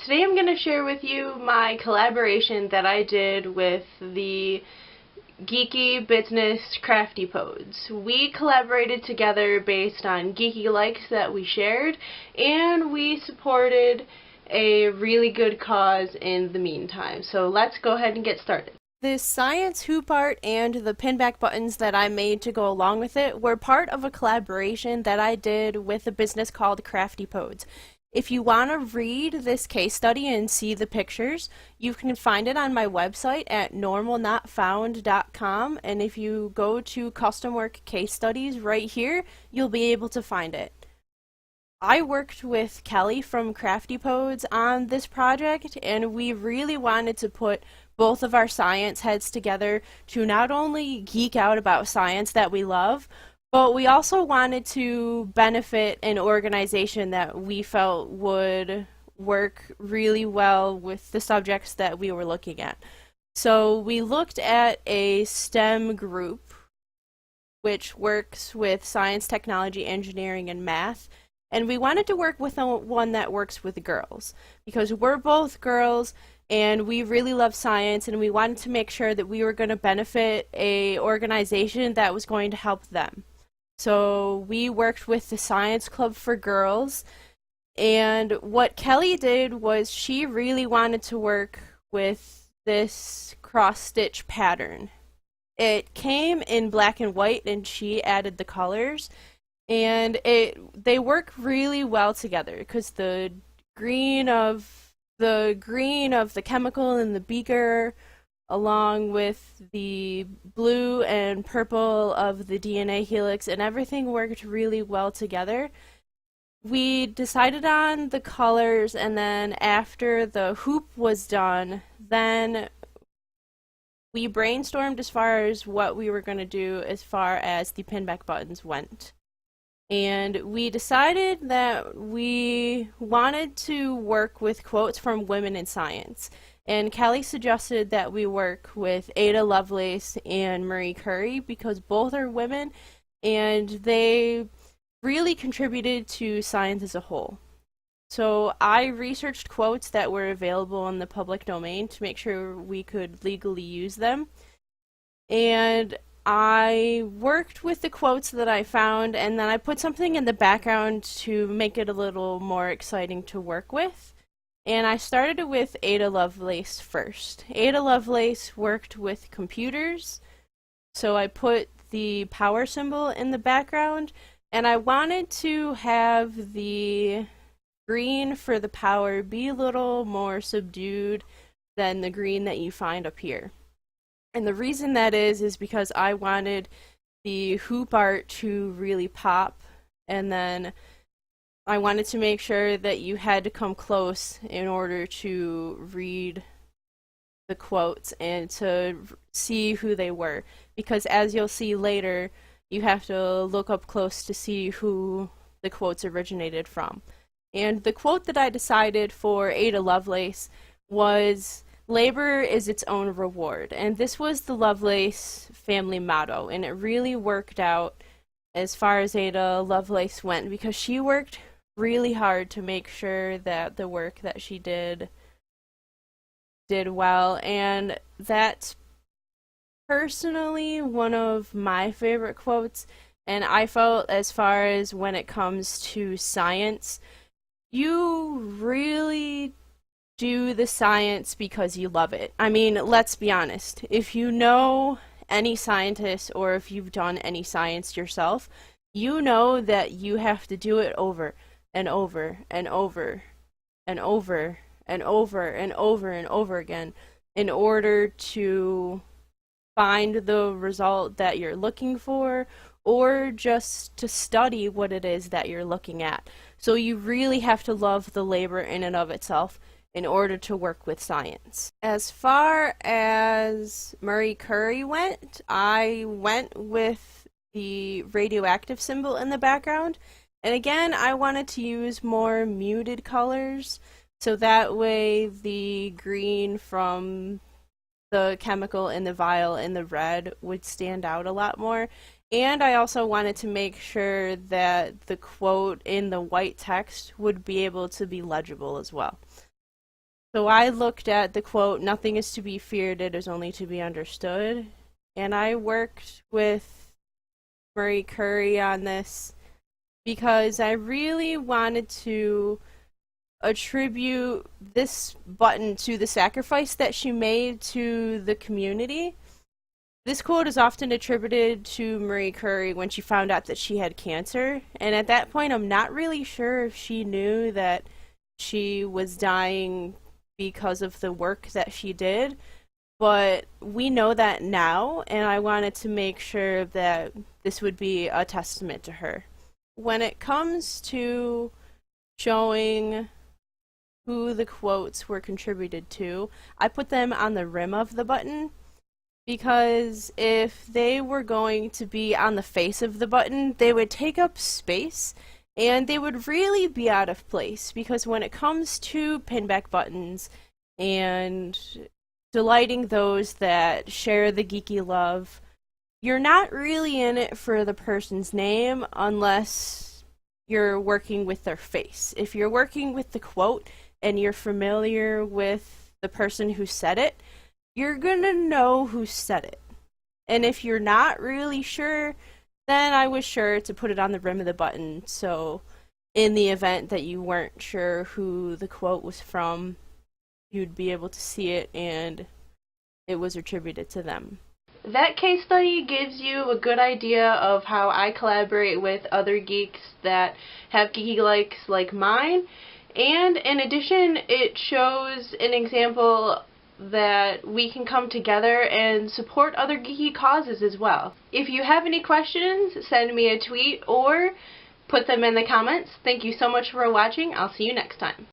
Today I'm going to share with you my collaboration that I did with the geeky business Craftypodes. We collaborated together based on geeky likes that we shared, and we supported a really good cause in the meantime. So let's go ahead and get started. This science hoop art and the pinback buttons that I made to go along with it were part of a collaboration that I did with a business called Craftypodes. If you want to read this case study and see the pictures, you can find it on my website at normalnotfound.com, and if you go to custom work case studies right here, you'll be able to find it. I worked with Kelly from Craftypodes on this project, and we really wanted to put both of our science heads together to not only geek out about science that we love, but we also wanted to benefit an organization that we felt would work really well with the subjects that we were looking at. So we looked at a STEM group which works with science, technology, engineering, and math. And we wanted to work with one that works with girls, because we're both girls and we really love science, and we wanted to make sure that we were going to benefit a organization that was going to help them. So we worked with the Science Club for Girls, and what Kelly did was she really wanted to work with this cross-stitch pattern. It came in black and white, and she added the colors, and they work really well together because the green of the chemical in the beaker, along with the blue and purple of the DNA helix, and everything worked really well together. We decided on the colors, and then after the hoop was done, then we brainstormed as far as what we were going to do as far as the pinback buttons went. And we decided that we wanted to work with quotes from women in science. And Kelly suggested that we work with Ada Lovelace and Marie Curie because both are women and they really contributed to science as a whole. So I researched quotes that were available in the public domain to make sure we could legally use them. And I worked with the quotes that I found, and then I put something in the background to make it a little more exciting to work with. And I started with Ada Lovelace first. Ada Lovelace worked with computers, so I put the power symbol in the background, and I wanted to have the green for the power be a little more subdued than the green that you find up here. And the reason that is because I wanted the hoop art to really pop, and then I wanted to make sure that you had to come close in order to read the quotes and to see who they were. Because as you'll see later, you have to look up close to see who the quotes originated from. And the quote that I decided for Ada Lovelace was, "Labor is its own reward." And this was the Lovelace family motto, and it really worked out as far as Ada Lovelace went, because she worked really hard to make sure that the work that she did well, and that's personally one of my favorite quotes. And I felt, as far as when it comes to science, you really do the science because you love it. I mean, let's be honest. If you know any scientist, or if you've done any science yourself, you know that you have to do it over and over and over and over and over and over and over again in order to find the result that you're looking for, or just to study what it is that you're looking at. So you really have to love the labor in and of itself in order to work with science. As far as Marie Curie went, I went with the radioactive symbol in the background. And again, I wanted to use more muted colors, so that way the green from the chemical in the vial and the red would stand out a lot more. And I also wanted to make sure that the quote in the white text would be able to be legible as well. So I looked at the quote, "Nothing is to be feared, it is only to be understood." And I worked with Marie Curie on this because I really wanted to attribute this button to the sacrifice that she made to the community. This quote is often attributed to Marie Curie when she found out that she had cancer, and at that point I'm not really sure if she knew that she was dying because of the work that she did, but we know that now, and I wanted to make sure that this would be a testament to her. When it comes to showing who the quotes were contributed to, I put them on the rim of the button, because if they were going to be on the face of the button, they would take up space, and they would really be out of place, because when it comes to pinback buttons and delighting those that share the geeky love, you're not really in it for the person's name unless you're working with their face. If you're working with the quote and you're familiar with the person who said it, you're gonna know who said it. And if you're not really sure, then I was sure to put it on the rim of the button, so in the event that you weren't sure who the quote was from, you'd be able to see it and it was attributed to them. That case study gives you a good idea of how I collaborate with other geeks that have geeky likes like mine, and in addition it shows an example that we can come together and support other geeky causes as well. If you have any questions, send me a tweet or put them in the comments. Thank you so much for watching. I'll see you next time.